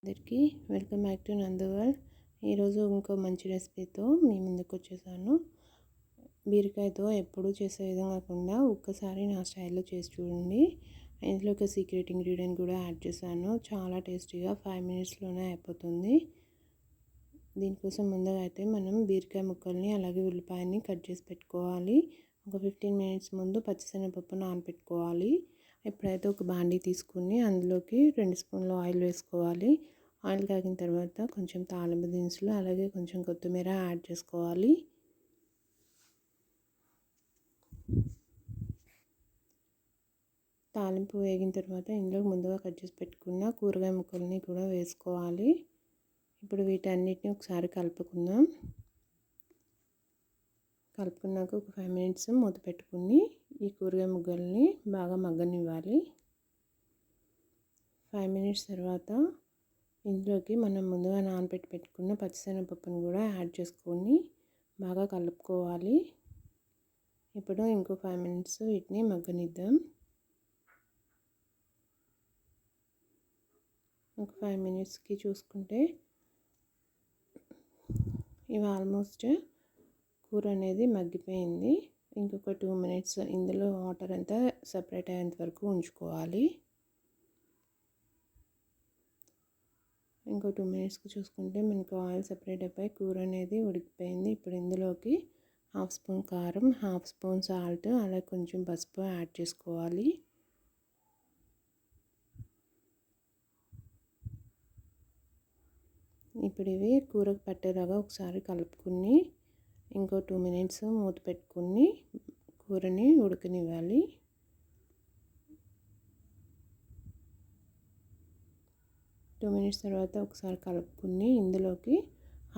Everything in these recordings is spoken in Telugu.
అందరికీ వెల్కమ్ బ్యాక్ టు నందు వరల్డ్. ఈరోజు ఇంకో మంచి రెసిపీతో మీ ముందుకు వచ్చేసాను. బీరకాయతో ఎప్పుడూ చేసే విధంగా కాకుండా ఒక్కసారి నా స్టైల్లో చేసి చూడండి. ఇందులో ఒక సీక్రెట్ ఇంగ్రీడియంట్ కూడా యాడ్ చేశాను. చాలా టేస్టీగా 5 మినిట్స్లోనే అయిపోతుంది. దీనికోసం ముందుగా అయితే మనం బీరకాయ ముక్కల్ని అలాగే ఉల్లిపాయని కట్ చేసి పెట్టుకోవాలి. ఒక 15 మినిట్స్ ముందు పచ్చిశనగపప్పు నానబెట్టుకోవాలి. ఎప్పుడైతే ఒక బాండీ తీసుకుని అందులోకి 2 స్పూన్లు ఆయిల్ వేసుకోవాలి. ఆయిల్ కాగిన తర్వాత కొంచెం తాలింపు దినుసులు అలాగే కొంచెం కొత్తిమీర యాడ్ చేసుకోవాలి. తాలింపు వేగిన తర్వాత ఇందులో ముందుగా కట్ చేసి పెట్టుకున్న కూరగాయ ముక్కల్ని కూడా వేసుకోవాలి. ఇప్పుడు వీటన్నిటిని ఒకసారి కలుపుకుందాం. కలుపుకున్నాక ఒక 5 మినిట్స్ మూత పెట్టుకుని ఈ కూరగాయ ముక్కల్ని బాగా మగ్గనివ్వాలి. 5 మినిట్స్ తర్వాత ఇందులోకి మనం ముందుగా నానబెట్టి పెట్టుకున్న పచ్చిశనగపప్పును కూడా యాడ్ చేసుకొని బాగా కలుపుకోవాలి. ఇప్పుడు ఇంకో 5 మినిట్స్ వీటిని మగ్గనిద్దాం. ఒక 5 మినిట్స్కి చూసుకుంటే ఇవి ఆల్మోస్ట్ కూర అనేది మగ్గిపోయింది. ఇంకొక 2 మినిట్స్ ఇందులో వాటర్ అంతా సపరేట్ అయ్యేంత వరకు ఉంచుకోవాలి. ఇంకో 2 మినిట్స్కి చూసుకుంటే మనకు ఆయిల్ సపరేట్ అయిపోయి కూర అనేది ఉడికిపోయింది. ఇప్పుడు ఇందులోకి 1/2 స్పూన్ కారం, 1/2 స్పూన్ సాల్ట్ అలాగే కొంచెం పసుపు యాడ్ చేసుకోవాలి. ఇప్పుడు ఇవి కూరకు పట్టేలాగా ఒకసారి కలుపుకుని ఇంకో 2 మినిట్స్ మూత పెట్టుకుని కూరని ఉడకనివ్వాలి. టూ మినిట్స్ తర్వాత ఒకసారి కలుపుకుని ఇందులోకి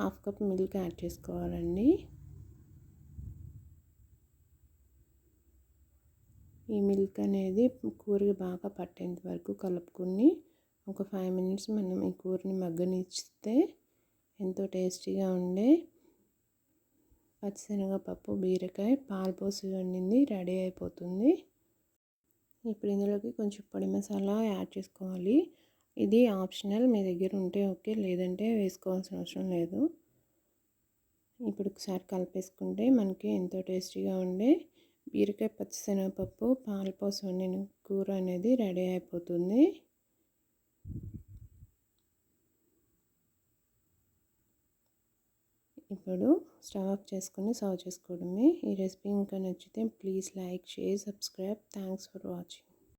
1/2 కప్ మిల్క్ యాడ్ చేసుకోవాలండి. ఈ మిల్క్ అనేది కూరకి బాగా పట్టేంత వరకు కలుపుకుని ఒక 5 మినిట్స్ మనం ఈ కూరని మగ్గనిస్తే ఎంతో టేస్టీగా ఉండే పచ్చిశనగపప్పు బీరకాయ పాలుపోసి వండింది రెడీ అయిపోతుంది. ఇప్పుడు ఇందులోకి కొంచెం పొడి మసాలా యాడ్ చేసుకోవాలి. ఇది ఆప్షనల్, మీ దగ్గర ఉంటే ఓకే, లేదంటే వేసుకోవాల్సిన అవసరం లేదు. ఇప్పుడు ఒకసారి కలిపేసుకుంటే మనకి ఎంతో టేస్టీగా ఉండే బీరకాయ పచ్చిశనగపప్పు పాలుపోసి వండిన కూర అనేది రెడీ అయిపోతుంది. ఇప్పుడు స్టవ్ ఆఫ్ చేసుకొని సర్వ్ చేసుకోవడమే. ఈ రెసిపీ ఇంకా నచ్చితే please like, share, subscribe. Thanks for watching.